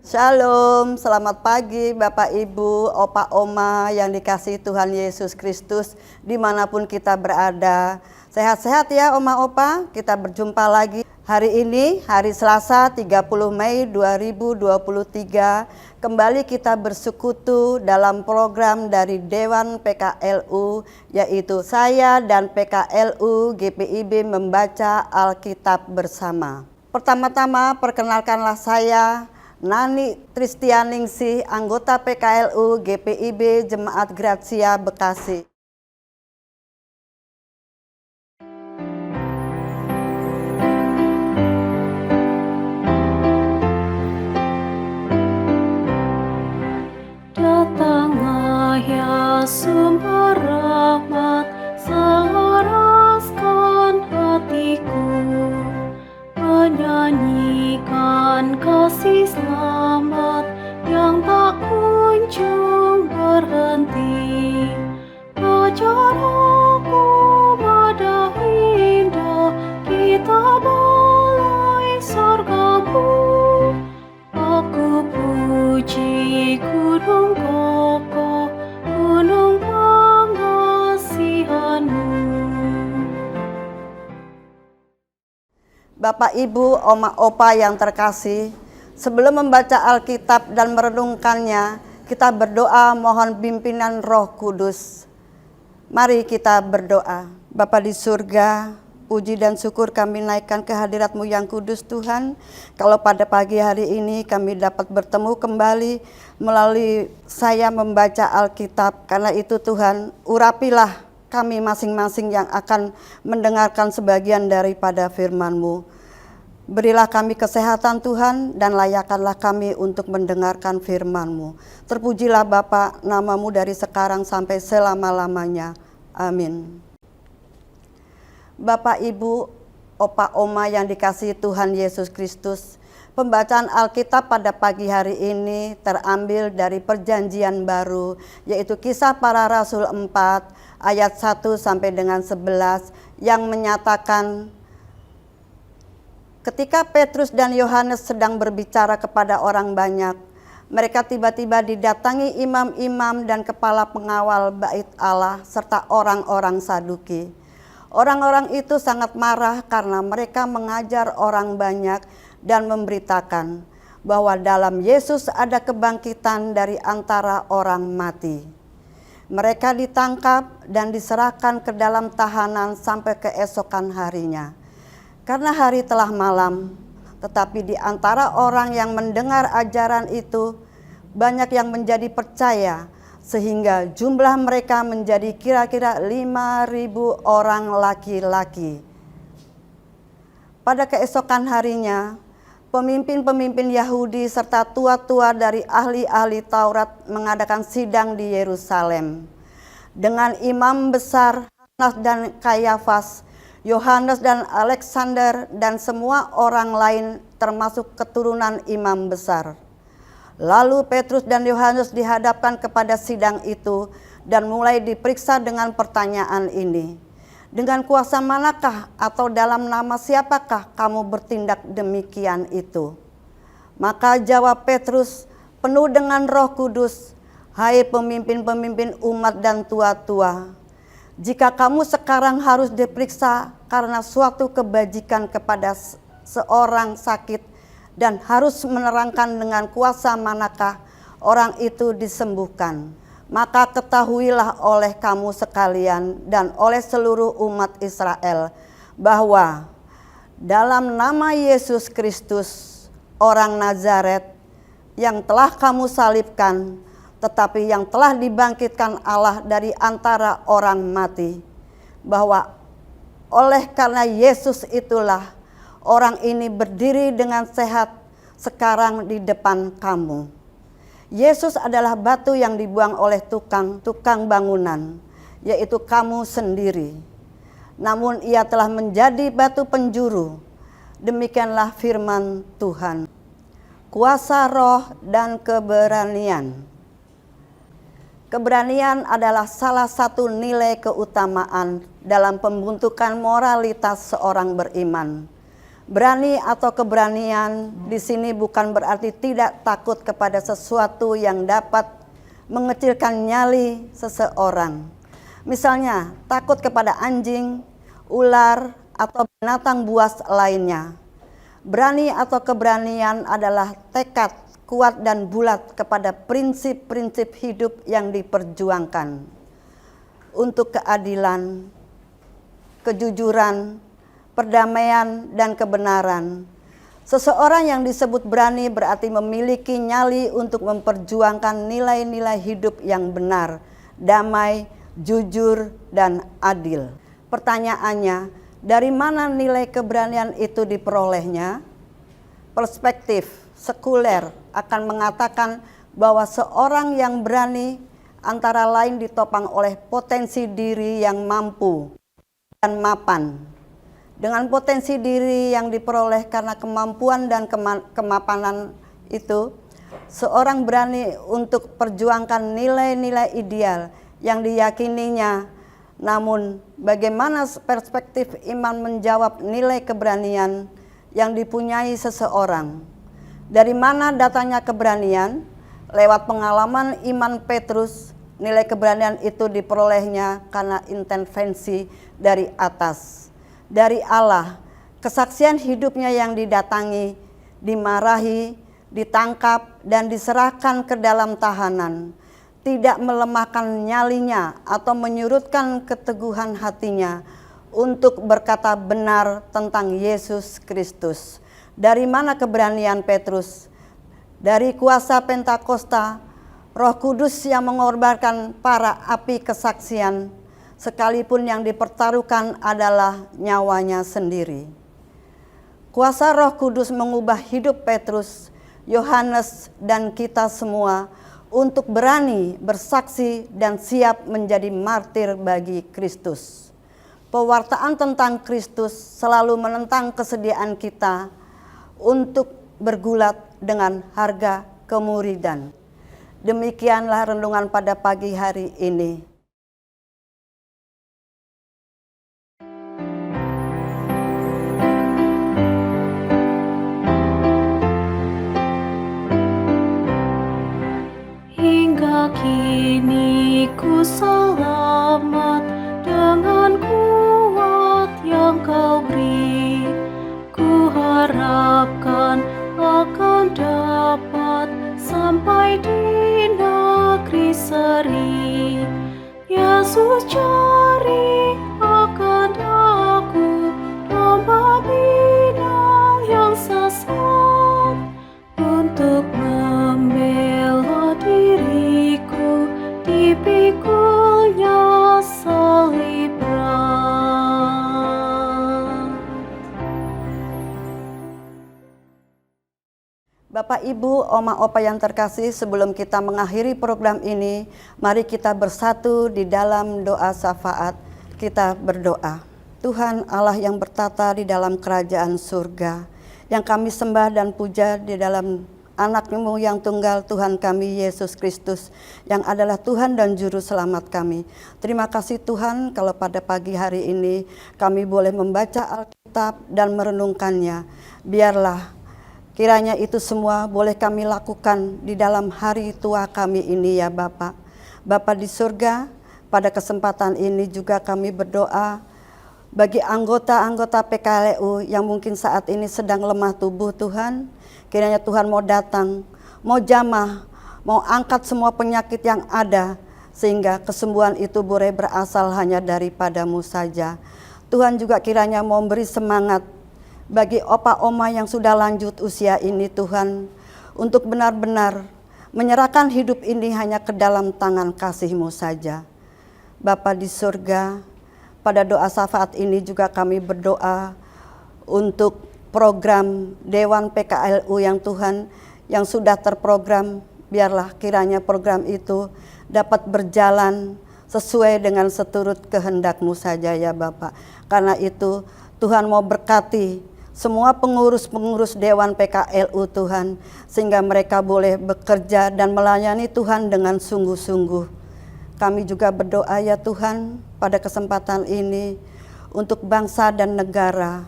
Shalom, selamat pagi Bapak Ibu, Opa Oma yang dikasihi Tuhan Yesus Kristus dimanapun kita berada. Sehat-sehat ya Oma Opa, kita berjumpa lagi hari ini, hari Selasa 30 Mei 2023. Kembali kita bersekutu dalam program dari Dewan PKLU, yaitu saya dan PKLU GPIB membaca Alkitab bersama. Pertama-tama perkenalkanlah saya Nani Tristianingsih, anggota PKLU GPIB Jemaat Gratia Bekasi. Datanglah ya sumber rahmat, selaraskan hatiku, menyanyikan kasih selamat yang tak kunjung berhenti. Ajar aku pada indah kitab balai sorgamu. Aku puji gunung kokoh, gunung pengasihanmu. Bapak Ibu, Oma Opa yang terkasih, sebelum membaca Alkitab dan merenungkannya, kita berdoa mohon pimpinan Roh Kudus. Mari kita berdoa. Bapa di surga, puji dan syukur kami naikkan ke hadirat-Mu yang kudus Tuhan. Kalau pada pagi hari ini kami dapat bertemu kembali melalui saya membaca Alkitab. Karena itu Tuhan, urapilah kami masing-masing yang akan mendengarkan sebagian daripada firman-Mu. Berilah kami kesehatan Tuhan dan layakkanlah kami untuk mendengarkan firman-Mu. Terpujilah Bapa, nama-Mu dari sekarang sampai selama-lamanya. Amin. Bapak, Ibu, Opa, Oma yang dikasihi Tuhan Yesus Kristus, pembacaan Alkitab pada pagi hari ini terambil dari Perjanjian Baru, yaitu Kisah Para Rasul 4 ayat 1 sampai dengan 11 yang menyatakan ketika Petrus dan Yohanes sedang berbicara kepada orang banyak, mereka tiba-tiba didatangi imam-imam dan kepala pengawal bait Allah serta orang-orang Saduki. Orang-orang itu sangat marah karena mereka mengajar orang banyak dan memberitakan bahwa dalam Yesus ada kebangkitan dari antara orang mati. Mereka ditangkap dan diserahkan ke dalam tahanan sampai keesokan harinya. Karena hari telah malam, tetapi di antara orang yang mendengar ajaran itu, banyak yang menjadi percaya, sehingga jumlah mereka menjadi kira-kira 5.000 orang laki-laki. Pada keesokan harinya, pemimpin-pemimpin Yahudi serta tua-tua dari ahli-ahli Taurat mengadakan sidang di Yerusalem. Dengan imam besar Hanas dan Kayafas, Yohanes dan Alexander dan semua orang lain termasuk keturunan imam besar. Lalu Petrus dan Yohanes dihadapkan kepada sidang itu dan mulai diperiksa dengan pertanyaan ini. Dengan kuasa manakah atau dalam nama siapakah kamu bertindak demikian itu? Maka jawab Petrus penuh dengan Roh Kudus, hai pemimpin-pemimpin umat dan tua-tua, jika kamu sekarang harus diperiksa karena suatu kebajikan kepada seorang sakit dan harus menerangkan dengan kuasa manakah orang itu disembuhkan, maka ketahuilah oleh kamu sekalian dan oleh seluruh umat Israel bahwa dalam nama Yesus Kristus orang Nazaret yang telah kamu salibkan, tetapi yang telah dibangkitkan Allah dari antara orang mati, bahwa oleh karena Yesus itulah orang ini berdiri dengan sehat sekarang di depan kamu. Yesus adalah batu yang dibuang oleh tukang bangunan, yaitu kamu sendiri. Namun ia telah menjadi batu penjuru. Demikianlah firman Tuhan. Kuasa roh dan keberanian. Keberanian adalah salah satu nilai keutamaan dalam pembentukan moralitas seorang beriman. Berani atau keberanian di sini bukan berarti tidak takut kepada sesuatu yang dapat mengecilkan nyali seseorang. Misalnya, takut kepada anjing, ular, atau binatang buas lainnya. Berani atau keberanian adalah tekad kuat dan bulat kepada prinsip-prinsip hidup yang diperjuangkan untuk keadilan, kejujuran, perdamaian, dan kebenaran. Seseorang yang disebut berani berarti memiliki nyali untuk memperjuangkan nilai-nilai hidup yang benar, damai, jujur, dan adil. Pertanyaannya, dari mana nilai keberanian itu diperolehnya? Perspektif sekuler akan mengatakan bahwa seorang yang berani antara lain ditopang oleh potensi diri yang mampu dan mapan. Dengan potensi diri yang diperoleh karena kemampuan dan kemapanan itu, seorang berani untuk perjuangkan nilai-nilai ideal yang diyakininya. Namun, bagaimana perspektif iman menjawab nilai keberanian yang dipunyai seseorang? Dari mana datanya keberanian? Lewat pengalaman iman Petrus, nilai keberanian itu diperolehnya karena intervensi dari atas. Dari Allah, kesaksian hidupnya yang didatangi, dimarahi, ditangkap, dan diserahkan ke dalam tahanan, tidak melemahkan nyalinya atau menyurutkan keteguhan hatinya untuk berkata benar tentang Yesus Kristus. Dari mana keberanian Petrus? Dari kuasa Pentakosta, Roh Kudus yang mengorbankan para api kesaksian, sekalipun yang dipertaruhkan adalah nyawanya sendiri. Kuasa Roh Kudus mengubah hidup Petrus, Yohanes, dan kita semua untuk berani bersaksi dan siap menjadi martir bagi Kristus. Pewartaan tentang Kristus selalu menentang kesediaan kita untuk bergulat dengan harga kemuridan. Demikianlah renungan pada pagi hari ini. Hingga kini ku selamat dengan kuat yang Kau beri. Ku harapkan akan dapat sampai di negeri seri. Yesus cari akan aku, domba binang yang sesat, untuk membela diriku, dipikulnya salib berat. Bapak, Ibu, Oma, Opa yang terkasih, sebelum kita mengakhiri program ini, mari kita bersatu di dalam doa syafaat. Kita berdoa. Tuhan Allah yang bertata di dalam kerajaan surga, yang kami sembah dan puja di dalam anak-Mu yang tunggal, Tuhan kami Yesus Kristus, yang adalah Tuhan dan Juru Selamat kami. Terima kasih Tuhan kalau pada pagi hari ini kami boleh membaca Alkitab dan merenungkannya. Biarlah kiranya itu semua boleh kami lakukan di dalam hari tua kami ini ya Bapa. Bapa di surga, pada kesempatan ini juga kami berdoa bagi anggota-anggota PKLU yang mungkin saat ini sedang lemah tubuh Tuhan. Kiranya Tuhan mau datang, mau jamah, mau angkat semua penyakit yang ada, sehingga kesembuhan itu boleh berasal hanya daripada-Mu saja. Tuhan juga kiranya mau beri semangat bagi opa oma yang sudah lanjut usia ini Tuhan, untuk benar-benar menyerahkan hidup ini hanya ke dalam tangan kasih-Mu saja. Bapa di surga, pada doa syafaat ini juga kami berdoa untuk program Dewan PKLU yang Tuhan yang sudah terprogram. Biarlah kiranya program itu dapat berjalan sesuai dengan seturut kehendak-Mu saja ya Bapak. Karena itu Tuhan mau berkati semua pengurus-pengurus Dewan PKLU Tuhan, sehingga mereka boleh bekerja dan melayani Tuhan dengan sungguh-sungguh. Kami juga berdoa ya Tuhan pada kesempatan ini untuk bangsa dan negara.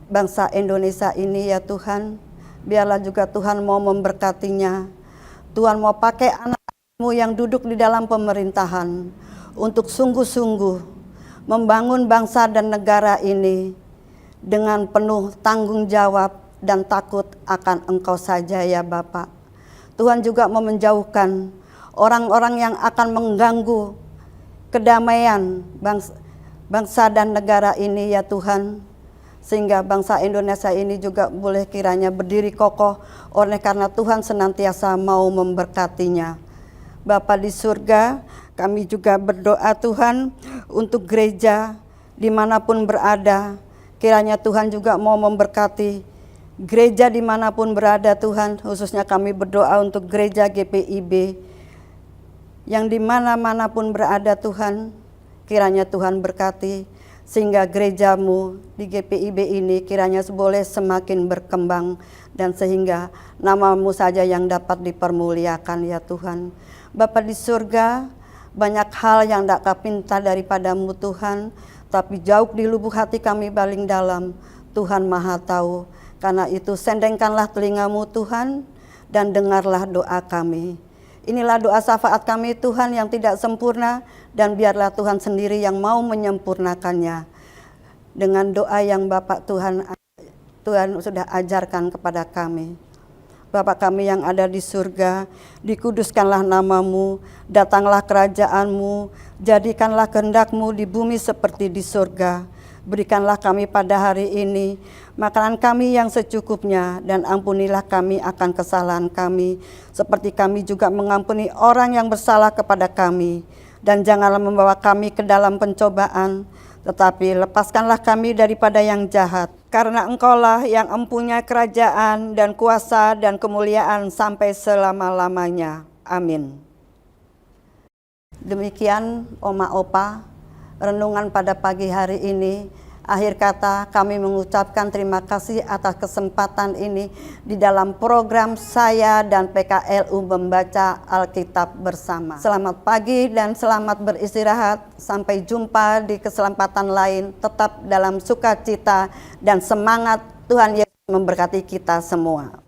bangsa Indonesia ini ya Tuhan. Biarlah juga Tuhan mau memberkatinya. Tuhan mau pakai anak-anakmu yang duduk di dalam pemerintahan untuk sungguh-sungguh membangun bangsa dan negara ini dengan penuh tanggung jawab dan takut akan Engkau saja ya Bapa. Tuhan juga mau menjauhkan orang-orang yang akan mengganggu kedamaian bangsa dan negara ini ya Tuhan. Sehingga bangsa Indonesia ini juga boleh kiranya berdiri kokoh oleh karena Tuhan senantiasa mau memberkatinya. Bapa di surga, kami juga berdoa Tuhan untuk gereja dimanapun berada. Kiranya Tuhan juga mau memberkati gereja dimanapun berada Tuhan. Khususnya kami berdoa untuk gereja GPIB yang dimana-manapun berada Tuhan. Kiranya Tuhan berkati sehingga gerejamu di GPIB ini kiranya boleh semakin berkembang dan sehingga namamu saja yang dapat dipermuliakan ya Tuhan. Bapa di surga, banyak hal yang tidak kami minta daripadamu Tuhan, tapi jauh di lubuk hati kami paling dalam, Tuhan Maha Tahu. Karena itu sendengkanlah telingamu Tuhan dan dengarlah doa kami. Inilah doa syafaat kami Tuhan yang tidak sempurna dan biarlah Tuhan sendiri yang mau menyempurnakannya. Dengan doa yang Bapak Tuhan sudah ajarkan kepada kami. Bapa kami yang ada di surga, dikuduskanlah namamu, datanglah kerajaanmu, jadikanlah kehendak-Mu di bumi seperti di surga. Berikanlah kami pada hari ini makanan kami yang secukupnya, dan ampunilah kami akan kesalahan kami, seperti kami juga mengampuni orang yang bersalah kepada kami. Dan janganlah membawa kami ke dalam pencobaan, tetapi lepaskanlah kami daripada yang jahat. Karena Engkaulah yang empunya kerajaan dan kuasa dan kemuliaan sampai selama-lamanya. Amin. Demikian Oma Opa, renungan pada pagi hari ini. Akhir kata kami mengucapkan terima kasih atas kesempatan ini di dalam program saya dan PKLU membaca Alkitab bersama. Selamat pagi dan selamat beristirahat. Sampai jumpa di kesempatan lain. Tetap dalam sukacita dan semangat. Tuhan Yesus memberkati kita semua.